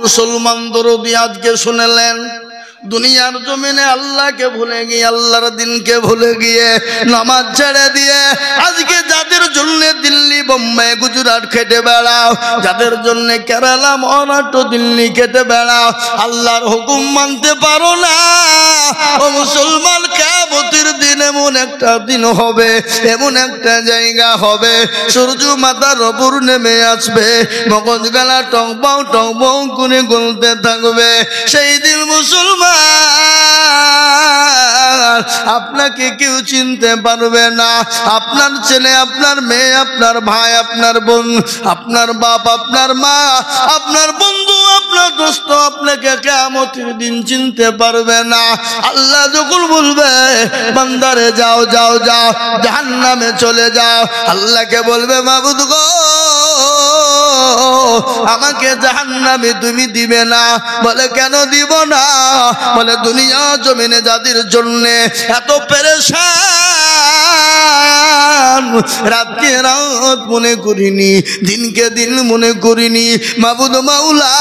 মুসলমান দরদি আজকে শুনলেন দুনিয়ার জমিনে আল্লাহকে ভুলে গিয়ে আল্লাহর দিনকে ভুলে গিয়ে নামাজ ছেড়ে দিয়ে আজকে যাদের জন্য দিল্লি বোম্বাই গুজরাট খেটে বেড়াও, যাদের জন্য কেরালা মহারাষ্ট্র দিল্লি খেটে বেড়াও, আল্লাহর হুকুম মানতে পারো না। ও মুসলমান, কিয়ামতের দিন এমন একটা দিন হবে, এমন একটা জায়গা হবে, সূর্য মাথার উপর নেমে আসবে, মগজ গালা টং বং করে গলতে থাকবে। সেই দিন মুসলমান আপনাকে কেউ চিনতে পারবে না। আপনার ছেলে, আপনার মেয়ে, আপনার ভাই, আপনার বোন, আপনার বাপ, আপনার মা, আপনার বন্ধু, আপনার দোস্ত আপনাকে কিয়ামতের দিন চিনতে পারবে না। আল্লাহ যখন বলবে বান্দারে যাও যাও যাও জাহান্নামে চলে যাও, আল্লাহকে বলবে মাবুদ গো আমাকে জাহান্নামে তুমি দিবে না। বলে কেন দিব না? বলে দুনিয়া জমিনে যাদের জন্য এত পেরেশান, রাতকে রাত মনে করিনি, দিনকে দিন মনে করিনি, মাবুদ মাওলা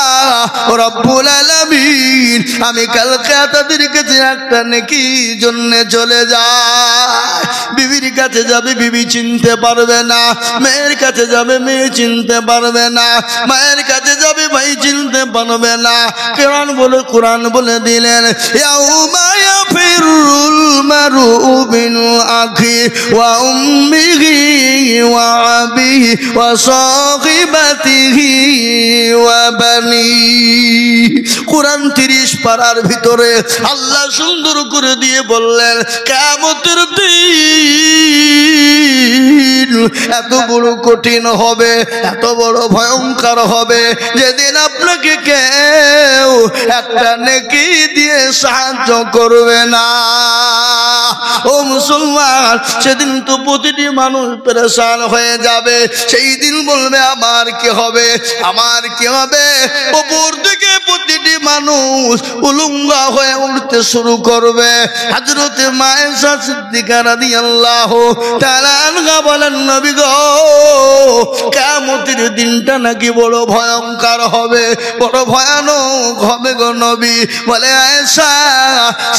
রব্বুল আলামিন আমি কালকে তাদের কাছে একটা নেকি জন্য চলে যায়। বিবির কাছে যাবে, বিবি চিনতে পারবে না, মেয়ের কাছে যাবে, মেয়ে চিনতে পারবে না, মায়ের কাছে যাবে, ভাই চিনতে পারবে না। কোরআন বলে দিলেন ইয়াউমা ইয়াফিরুল মারউ মিন আখি ওয়া উম্মিহি ওয়া আবিহি ওয়া সাহিবাতিহি ওয়া বানি। কোরআন 30 পারার ভিতরে আল্লাহ সুন্দর করে দিয়ে বললেন কিয়ামতের দিন এত বড় কঠিন হবে, এত বড় ভয়ঙ্কর হবে, যেদিন আপনাকে কেউ একটা নেকি দিয়ে সাহায্য করবে না। ও মুসলমান, সেদিন তো প্রতিটি মানুষ পেরেশান হয়ে যাবে। সেই দিন বলবে আমার কি হবে, আমার কি হবে। উপর থেকে প্রতিটি মানুষ উলঙ্গা হয়ে উঠতে শুরু করবে। হযরতে মায়েশা সিদ্দিকা রাদিয়াল্লাহু তাআলা আনহা বলেন নবী গো কিয়ামতের দিনটা নাকি বড় ভয়ঙ্কর হবে, বড় ভয়ানক হবে গো নবী। বলে আয়েশা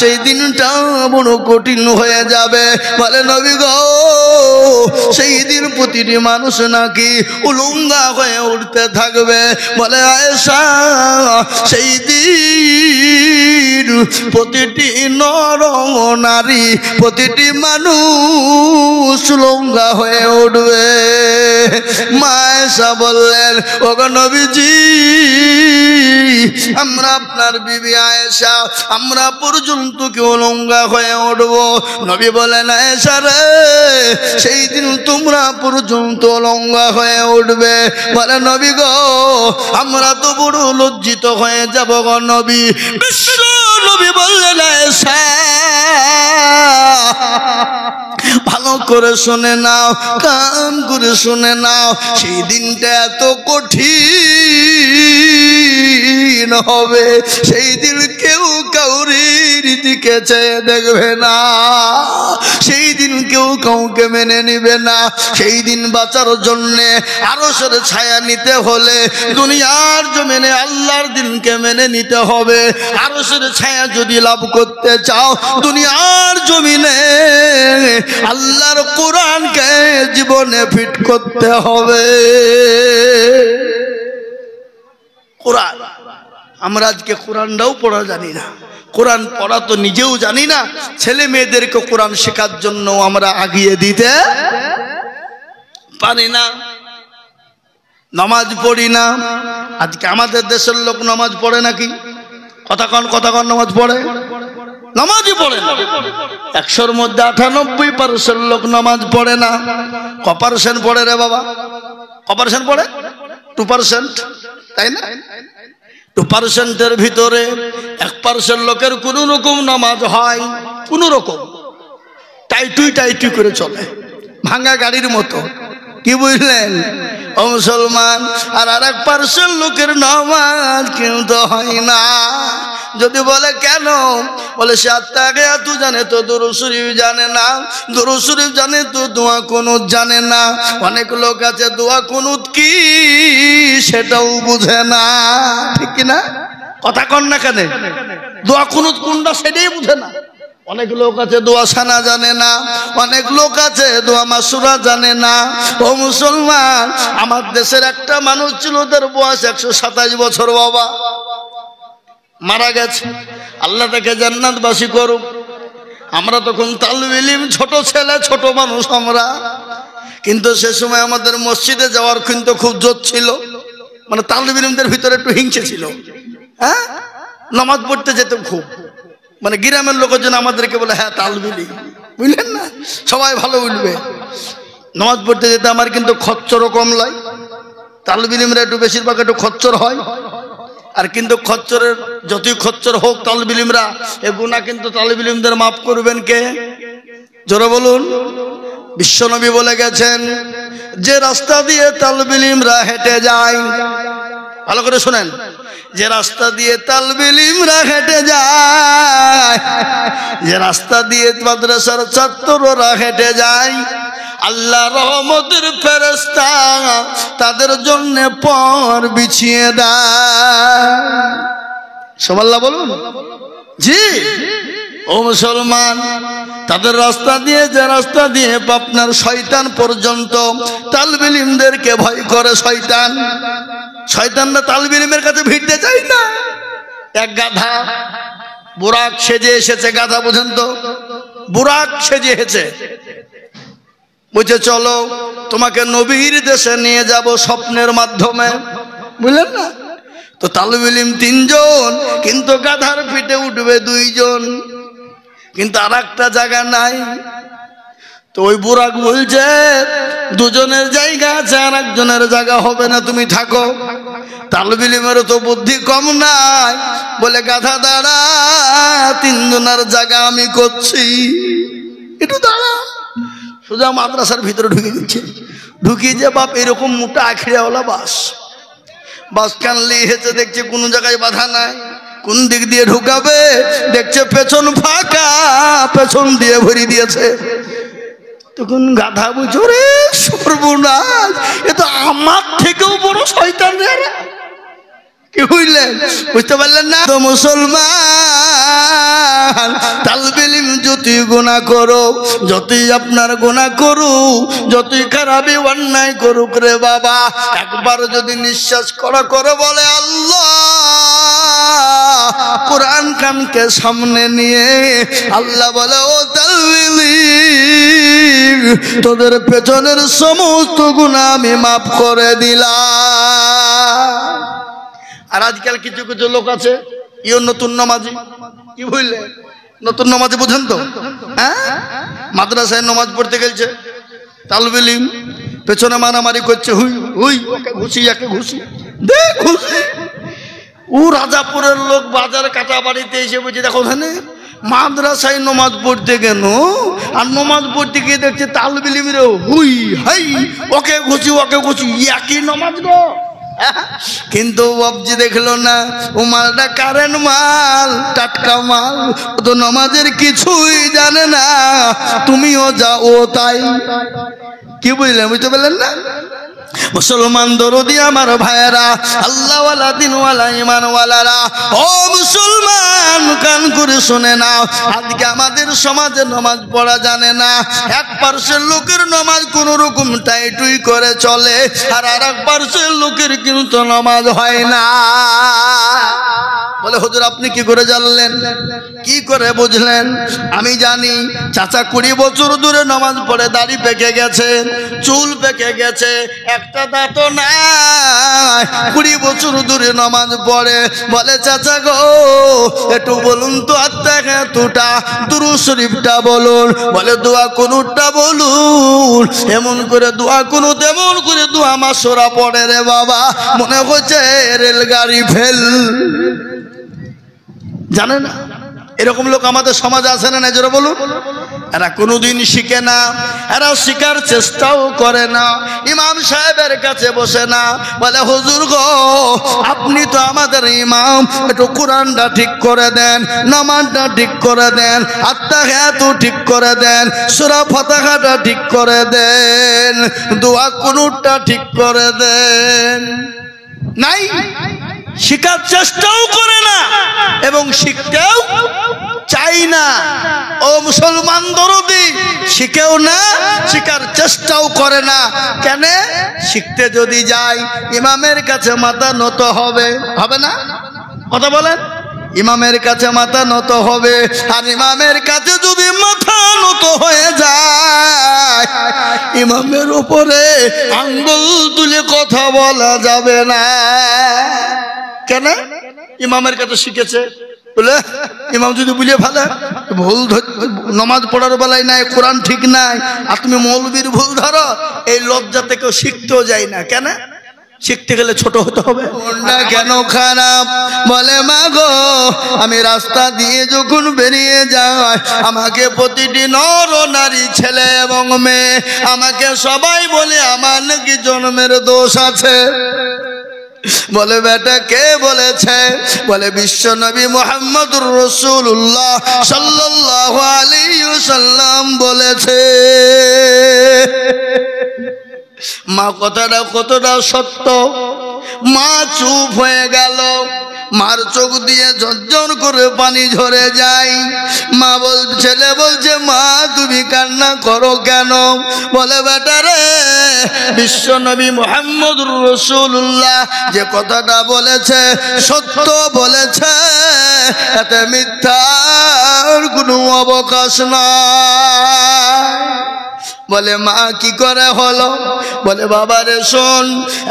সেই দিনটা বড় কঠিন হয়ে যাবে। বলে নবী গো সেই দিন প্রতিটি মানুষ নাকি উলঙ্গা হয়ে উঠতে থাকবে। বলে আয়েশা সেই দিন প্রতিটি নর নারী, প্রতিটি মানুষ উলঙ্গা হয়ে উঠবে। মা আয়েশা বললেন ওগো নবীজি আমরা আপনার বিবি আয়েশা আমরা পর্যন্ত কি উলঙ্গা হয়ে উঠবো? নবী বলেন আয়েশা রে সেই দিন তোমরা পর্যন্ত উলঙ্গা হয়ে উঠবে। বলে নবী গো আমরা তো বড় লজ্জিত হয়ে যাব গো নবী। বিশ্ব নবী বললেন আয়েশা ভালো করে শুনে নাও, কান করে শুনে নাও, সেই দিনটা এত কঠিন হবে, সেই দিন কেউ কাউরির দিকে চেয়ে দেখবে না, সেই দিন কেউ কাউকে মেনে নিবে না। সেই দিন বাঁচার জন্য আরশের ছায়া নিতে হলে দুনিয়ার জমিনে আল্লাহর দিনকে মেনে নিতে হবে। আরশের ছায়া যদি লাভ করতে চাও দুনিয়ার জমিনে আল্লাহর কোরআনকে জীবনে ফিট করতে হবে। কোরআন আমরা আজকে কোরআনটাও পড়া জানি না, কোরআন পড়া তো নিজেও জানি না, ছেলে মেয়েদেরকে কোরআন শেখার জন্য আমরা আগিয়ে দিতে পারি না, নামাজ পড়ি না। আজকে আমাদের দেশের লোক নামাজ পড়ে নাকি? কথা কন নামাজ পড়ে? নামাজই পড়ে না। 100-র মধ্যে 98% লোক নামাজ পড়ে না। কপারসেন্ট পড়ে রে বাবা? কপারসেন্ট পড়ে 2%, তাই না? 2%-এর ভিতরে 1% লোকের কোন রকম নামাজ হয়, কোন রকম টাইটুই করে চলে, ভাঙা গাড়ির মতো। কি বুঝলেন ও মুসলমান? আর 1% লোকের নামাজ কিন্তু হয় না। যদি বলে কেন, বলে সে আত্তাহিয়াতু জানে তো দুরূদ শরীফ জানে না, দুরূদ শরীফ জানে তো দোয়া কুনুত জানে না। অনেক লোক আছে দোয়া কুনুত কি সেটাও বুঝে না, ঠিক কি না? কথা কন না কেন? দোয়া কুনুত কোনটা সেটাই বুঝে না। অনেক লোক আছে দোয়া সানা জানে না, অনেক লোক আছে দোয়া মাসুরা জানে না। ও মুসলমান, আমার দেশের একটা মানুষ ছিল, তার বয়স 127 বছর, বাবা মারা গেছে। আল্লাহ তাকে জান্নাতবাসী করুক। আমরা তখন তালিবে ইলম, ছোট ছেলে, ছোট মানুষ আমরা, কিন্তু সে সময় আমাদের মসজিদে যাওয়ার কিন্তু খুব জোর ছিল। মানে তালিবে ইলমদের ভিতরে একটু হিংসে ছিল, হ্যাঁ, নামাজ পড়তে যেতাম খুব। মানে গ্রামের লোকের জন্য আমাদেরকে বলে হ্যাঁ তালিবে ইলম, বুঝলেন না, সবাই ভালো বুঝবে। নামাজ পড়তে যেতে আমার কিন্তু খচ্চরও কম লয়। তালিবে ইলমরা একটু বেশিরভাগ একটু খচ্চর হয়। আর কিন্তু খচ্চরের যতই খচ্চর হোক তালিবে ইলমরা, এ গুনাহ কিন্তু তালিবে ইলমদের মাফ করবেন কে? জোরে বলুন। বিশ্বনবী বলে গেছেন, যে রাস্তা দিয়ে তালিবে ইলমরা হেঁটে যায়, ভালো করে শুনেন, যে রাস্তা দিয়ে তালিবে ইলমরা হেঁটে যায়, যে রাস্তা দিয়ে মাদ্রাসার ছাত্ররা হেঁটে যায়, আল্লাহ রহমতের ফেরেশতা তাদের জন্য পর বিছিয়ে দেয়। সুবহানাল্লাহ বলুন। জি ও মুসলমান, তাদের রাস্তা দিয়ে, যে রাস্তা দিয়ে আপনার শয়তান পর্যন্ত তালিবে ইলমদেরকে ভয় করে, শয়তান, শয়তানরা তালিবে ইলমের কাছে ভিড়তে চায় না। এক গাধা বুরাক সেজে এসেছে, গাধা বুঝেন তো, বুরাক সেজে এসেছে, বলছে চলো তোমাকে নবীর দেশে নিয়ে যাব স্বপ্নের মাধ্যমে, বুঝলেন না? তো তালিবে ইলম 3 জন, কিন্তু গাধার পিঠে উঠবে 2 জন, কিন্তু আর একটা জায়গা নাই। তো ওই বুরাক বলছে 2 জনের জায়গা আছে, আর একজনের জায়গা হবে না, তুমি থাকো। তালিবে ইলমেরও তো বুদ্ধি কম নাই, বলে গাধা দাঁড়া, 3 জনের জায়গা আমি করছি, একটু দাঁড়া। সোজা মাদ্রাসার ভিতরে ঢুকে দিচ্ছে, ঢুকিয়ে যে বাপ এরকম মোটা আখিরাওয়ালা বাস কানলি হেঁচে দেখছে কোনো জায়গায় বাধা নাই, কোন দিক দিয়ে ঢুকাবে, দেখছে পেছন ফাঁকা, পেছন দিয়ে ভরি দিয়েছে। তখন গাধা বুঝো রে সর্বনাশ, এ তো আমার থেকেও বড় শয়তান রে। কি বুঝলেন? বুঝতে পারলেন না? তো মুসলমান, তালিবে ইলম যতই গুনাহ করো, যতই আপনার গুনাহ করুক, যতই খারাপি অন্যায় করুক রে বাবা, একবার যদি নিঃশ্বাস করা করে বলে আল্লাহ, কোরআন কানকে সামনে নিয়ে আল্লাহ বলে, ও তালিবে ইলম, তোদের পেছনের সমস্ত গুনাহ আমি মাফ করে দিলাম। আর আজকাল কিছু কিছু লোক আছে, ইও নতুন নামাজি, কি বুঝলে, নতুন নামাজি বুঝেন তো, হ্যাঁ, মাদ্রাসায় নামাজ পড়তে গেছে, তালিবে ইলম পেছনে মারামারি করছে, হুই হুই, ওকে ঘুষি, একে ঘুষি, দে ঘুষি। ও রাজাপুরের লোক বাজার কাটা বাড়িতে এসে বলছে, দেখো ওখানে মাদ্রাসায় নামাজ পড়তে গেল, আর নামাজ পড়তে গিয়ে দেখছে তালিবে ইলম রে হুই হাই, ওকে ঘুষি, ওকে ঘুষি, একই নামাজ গো। কিন্তু বাবজি দেখলো না, ও মালটা কারেন্ট মাল, টাটকা মাল, ও তো নামাজের কিছুই জানে না, তুমিও যাও তাই। কি বুঝলেন? বুঝতে পারলেন না? মুসলমান দরদি আমার ভাইয়েরা, আল্লাহওয়ালা দিনওয়ালা ইমানওয়ালারা, ও মুসলমান কান করে শুনে নাও, আজকে আমাদের সমাজে নামাজ পড়া জানে না। 1% লোকের নামাজ কোন রকম টাইটুই করে চলে, আর 1% লোকের কিন্তু নামাজ হয় না। বলে হুজুর আপনি কি করে জানলেন, কি করে বুঝলেন? আমি জানি চাচা 20 বছর ধরে নামাজ পড়ে, দাড়ি পেকে গেছে, চুল পেকে গেছে, একটা দাঁতও নাই, 20 বছর ধরে নামাজ পড়ে। বলে চাচা গো একটু বলুন তো আত্তাহিয়াতুটা, দুরূদ শরীফটা বলুন। বলে দোয়া কুনুতটা বলুন। এমন করে দোয়া কুনুত, এমন করে দোয়া মাসুরা পড়ে রে বাবা, মনে হচ্ছে রেলগাড়ি ফেল, জানে না। এরকম লোক আমাদের সমাজে আছে না, জোরে বলুন। এরা কোনোদিন শিখে না, এরা শিখার চেষ্টাও করে না। ইমাম সাহেবের কাছে বসে না, বলে হুজুর গো আপনি তো আমাদের ইমাম, একটু কোরআনটা ঠিক করে দেন, নামাজটা ঠিক করে দেন, আত্তাহিয়াতু ঠিক করে দেন, সূরা ফাতিহাটা ঠিক করে দেন, দোয়া কুনুতটা ঠিক করে দেন। নাই, শিখার চেষ্টাও করে না এবং শিখতেও চাই না। ও মুসলমান দরদি, শিখেও না, শিখার চেষ্টাও করে না। কেন? শিখতে যদি যাই ইমামের কাছে মাথা নত হবে, হবে না? কথা বলেন। ইমামের কাছে মাথা নত হবে, আর ইমামের কাছে যদি মাথা নত হয়ে যায় ইমামের উপরে আঙ্গুল তুলে কথা বলা যাবে না। কেন? ইমামের কাছে শিখেছে বলে ইমাম যদি বুঝে ফেলে ভুল নামাজ পড়ার বেলায় নাই, কোরআন ঠিক নাই, আর তুমি মৌলবীর ভুল ধরো, এই লজ্জাতে কেউ শিখতেও যায় না। কেন? শিখতে গেলে ছোট হতে হবে। মনটা কেন খারাপ? বলে মা গো আমি রাস্তা দিয়ে যখন বেরিয়ে যাই আমাকে প্রতিটি নর ও নারী, ছেলে এবং মেয়ে, আমাকে সবাই বলে আমার নাকি জন্মের দোষ আছে। বলে বেটা কে বলেছে? বলে বিশ্ব নবী মুহাম্মদুর রাসূলুল্লাহ সাল্লাল্লাহু আলাইহি ওয়াসাল্লাম বলেছে। মা কথাটা কতটা সত্য। মা চুপ হয়ে গেল, মার চোখ দিয়ে ঝরঝর করে পানি ঝরে যায়। মা ছেলে বলছে মা তুমি কান্না করো কেন? বলে বেটা রে বিশ্ব নবী মুহাম্মদুর রাসূলুল্লাহ যে কথাটা বলেছে সত্য বলেছে, এতে মিথ্যার কোনো অবকাশ নাই। বলে মা কি করে হলো? বলে বাবা রে শোন,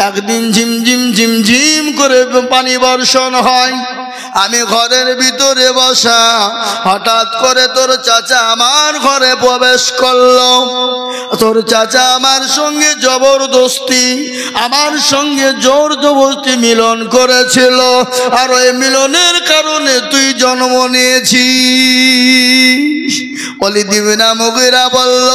একদিন ঝিমঝিম ঝিমঝিম করে পানি বর্ষণ হয়, আমি ঘরের ভিতরে বসা, হঠাৎ করে তোর চাচা আমার ঘরে প্রবেশ করলো। তোর চাচা আমার সঙ্গে জবরদস্তি, আমার সঙ্গে জোর জবরদস্তি মিলন করেছিল, আর ওই মিলনের কারণে তুই জন্ম নিয়েছিস। ওয়ালিদ ইবনে মুগীরা বলল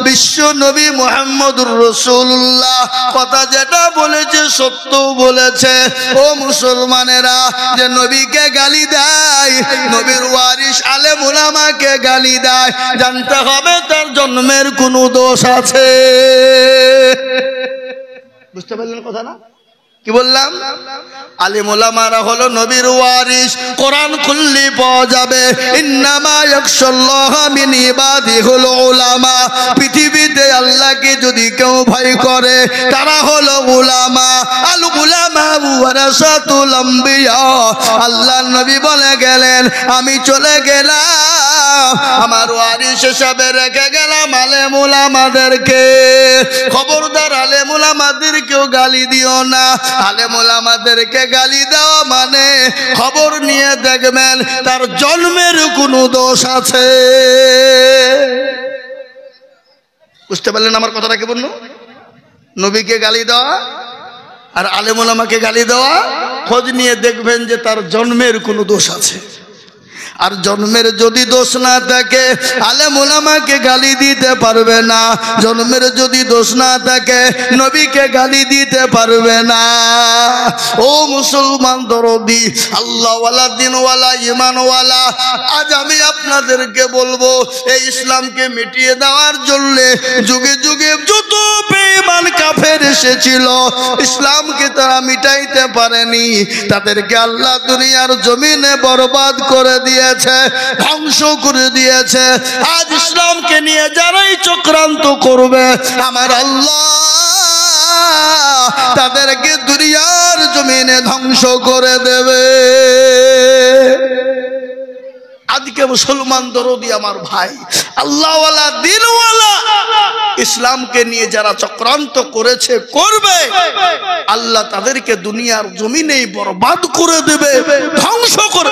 বিশ্ব নবী মুহাম্মদুর রাসূলুল্লাহ কথা যেটা বলেছে সত্য বলেছে। ও মুসলমানেরা, যে নবীকে গালি দেয়, নবীর ওয়ারিস আলেম উলামাকে গালি দেয়, জানতে হবে তার জন্মের কোনো দোষ আছে। বুঝতে পারলেন কথা না? কি বললাম? আলেম উলামারা হলো নবীর ওয়ারিস। কোরআন খুললে পাওয়া যাবে ইন্নামা ইয়াখশাল্লাহ মিন ইবাদিহিল উলামা। পৃথিবীতে আল্লাহকে যদি কেউ ভয় করে তারা হলো উলামা। আল উলামা ওয়ারাসাতুল আম্বিয়া। আল্লাহর নবী বলে গেলেন আমি চলে গেলাম, আমার ওয়ারিস হিসেবে রেখে গেলাম আলেম উলামাদেরকে। খবরদার আলেম উলামাদেরকেও গালি দিও না। আলেম উলামাদেরকে গালি দেওয়া মানে খবর নিয়ে দেখবেন তার জন্মের কোনো দোষ আছে। বুঝতে পারলেন আমার কথাটা কি বললো? নবীকে গালি দেওয়া আর আলেম উলামাকে গালি দেওয়া, খোঁজ নিয়ে দেখবেন যে তার জন্মের কোনো দোষ আছে। আর জন্মের যদি দোষ না থাকে আলেম উলামাকে গালি দিতে পারবে না, জন্মের যদি দোষ না থাকে নবীকে গালি দিতে পারবে না। ও মুসলমান দরদি, আল্লাহওয়ালা, দিনওয়ালা, ইমানওয়ালা, আজ আমি আপনাদেরকে বলবো এই ইসলামকে মিটিয়ে দেওয়ার জন্য যুগে যুগে যত বেঈমান কাফের এসেছিল ইসলামকে তারা মিটাইতে পারেনি, তাদেরকে আল্লাহ দুনিয়ার জমিনে বরবাদ করে দিয়েছে, ধ্বংস করে দিয়েছে। আজ ইসলামকে নিয়ে যারাই চক্রান্ত করবে আমার আল্লাহ তাদেরকে দুনিয়ার জমিনে ধ্বংস করে দেবে। আজকে মুসলমান দরদি আমার ভাই, আল্লাহওয়ালা, দিনওয়ালা, ইসলামকে নিয়ে যারা চক্রান্ত করেছে করবে, আল্লাহ তাদেরকে দুনিয়ার জমিনেই বরবাদ করে দেবে, ধ্বংস করে।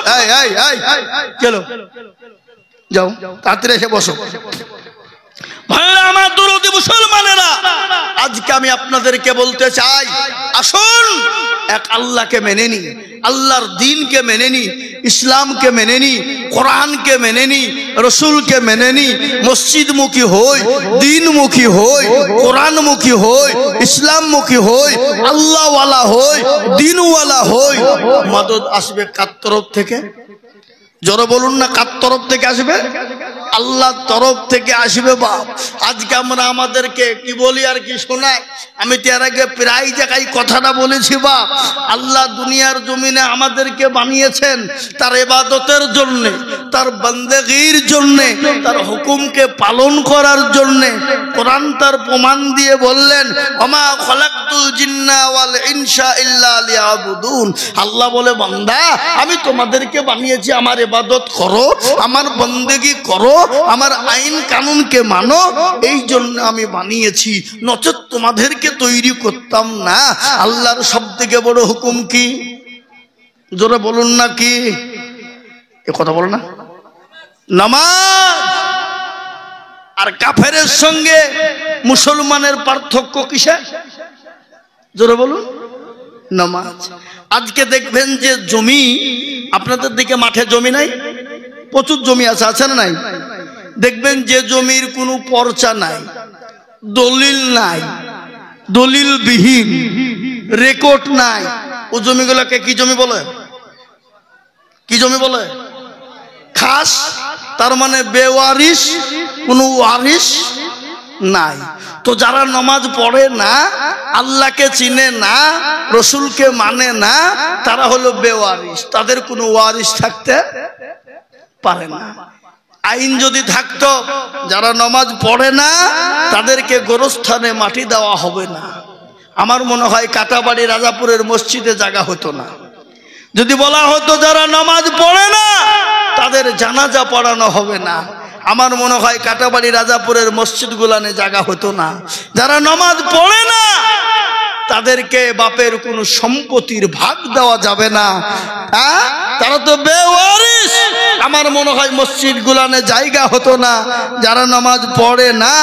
চলো যাও, তাড়াতাড়ি এসে বসো। ভাইরা আমার দরদি মুসলমানেরা, আজকে আমি আপনাদেরকে বলতে চাই আসুন এক আল্লাহকে মেনে নি, আল্লাহর দ্বীনকে মেনে নি। ইসলামকে মেনে নি, কোরআনকে মেনে নি, রসুলকে মেনে নি, মসজিদমুখী হই, দিনমুখী হই, কোরআনমুখী হই, ইসলামমুখী হই, আল্লাহওয়ালা হই, দিনওয়ালা হই, মদদ আসবে কার তরফ থেকে? জোরে বলুন না, কার তরফ থেকে আসবে? আল্লাহর তরফ থেকে আসবে বাপ। আজকে আমরা আমাদেরকে কি বলি আর কি শোনাই, আমি তো এর আগে প্রায় জায়গায় কথাটা বলেছি বাপ। আল্লাহ দুনিয়ার জমিনে আমাদেরকে বানিয়েছেন তার ইবাদতের জন্য, তার বান্দেগীর জন্য, তার হুকুমকে পালন করার জন্য। কোরআন তার প্রমাণ দিয়ে বললেন, ওমা খলাকতুল জিন্না ওয়াল ইনসা ইল্লা লিয়াবুদুন। আল্লাহ বলে, বান্দা আমি তোমাদেরকে বানিয়েছি আমার ইবাদত করো, আমার বান্দেগী করো, আমার আইন কানুনকে মানো, এই জন্য আমি বানিয়েছি, নচেত তোমাদেরকে তৈরি করতাম না। আল্লাহর সবথেকে বড় হুকুম কি? জোরে বলুন না কি? এ কথা বলো না, নামাজ। আর কাফেরের সঙ্গে মুসলমানের পার্থক্য কিসে? জোরে বলুন, নামাজ। আজকে দেখবেন যে জমি, আপনাদের দিকে মাঠে জমি নাই? প্রচুর জমি আছে, আছে না নাই? দেখবেন যে জমির কোনো পর্চা নাই, দলিল নাই, দলিলবিহীন, রেকর্ড নাই, ও জমিগুলোকে কি জমি বলে? কি জমি বলে? খাস। তার মানে বেওয়ারিশ, কোনো ওয়ারিশ নাই। তো যারা নামাজ পড়ে না, আল্লাহকে চিনে না, রসুলকে মানে না, তারা হলো বেওয়ারিশ, তাদের কোনো ওয়ারিশ থাকতে পারে না। আইন যদি থাকতো, যারা নামাজ পড়ে না তাদেরকে গোরস্থানে মাটি দেওয়া হবে না। আমার মনে হয় কাটাবাড়ি রাজাপুরের মসজিদে জায়গা হতো না। যদি বলা হতো যারা নামাজ পড়ে না তাদের জানাজা পড়ানো হবে না, আমার মনে হয় কাটাবাড়ি রাজাপুরের মসজিদগুলানে জায়গা হতো না। যারা নামাজ পড়ে না তাদেরকে বাপের কোনো সম্পত্তির ভাগ দেওয়া যাবে না, হ্যাঁ, তারা তো বেওয়ারিশ, আমার মনে হয় মসজিদ গুলানে জায়গা হতো না। যারা নামাজ পড়ে না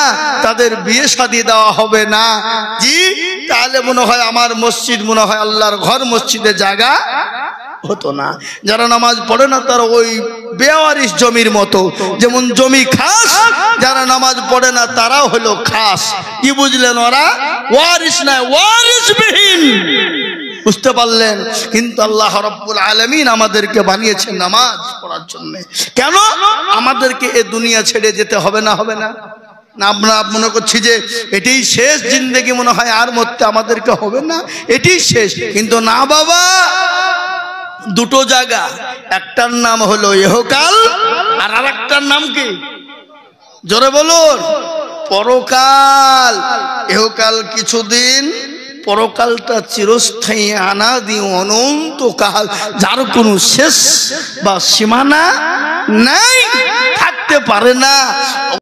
তাদের বিয়ে শাদী দেওয়া হবে না। জি, তাহলে মনে হয় আমার মসজিদ, মনে হয় আল্লাহর ঘর, মসজিদে জায়গা হতো না। যারা নামাজ পড়ে না তারা ওই বেওয়ারিশ জমির মতো, যেমন জমি খাস, যারা নামাজ পড়ে না তারাও হলো খাস। কি বুঝলেন? ওরা ওয়ারিশ না, ওয়ারিশবিহীন। বুঝতে পারলেন? কিন্তু আল্লাহ রাব্বুল আলামিন আমাদেরকে বানিয়েছেন নামাজ পড়ার জন্য। কেন? আমাদেরকে এ দুনিয়া ছেড়ে যেতে হবে না, হবে না? না আমরা মনে করছি যে এটাই শেষ জিন্দেগি, মনে হয় আর মরতে আমাদেরকে হবে না, এটাই শেষ। কিন্তু না বাবা, দুটো জায়গা, একটার নাম হলো ইহকাল আর আরেকটার নাম কি? জোরে বলুন, পরকাল। ইহকাল কিছুদিন, পরকালটা চিরস্থায়ী, অনাদি অনন্তকাল, যার কোনো শেষ বা সীমানা নাই, থাকতে পারে না।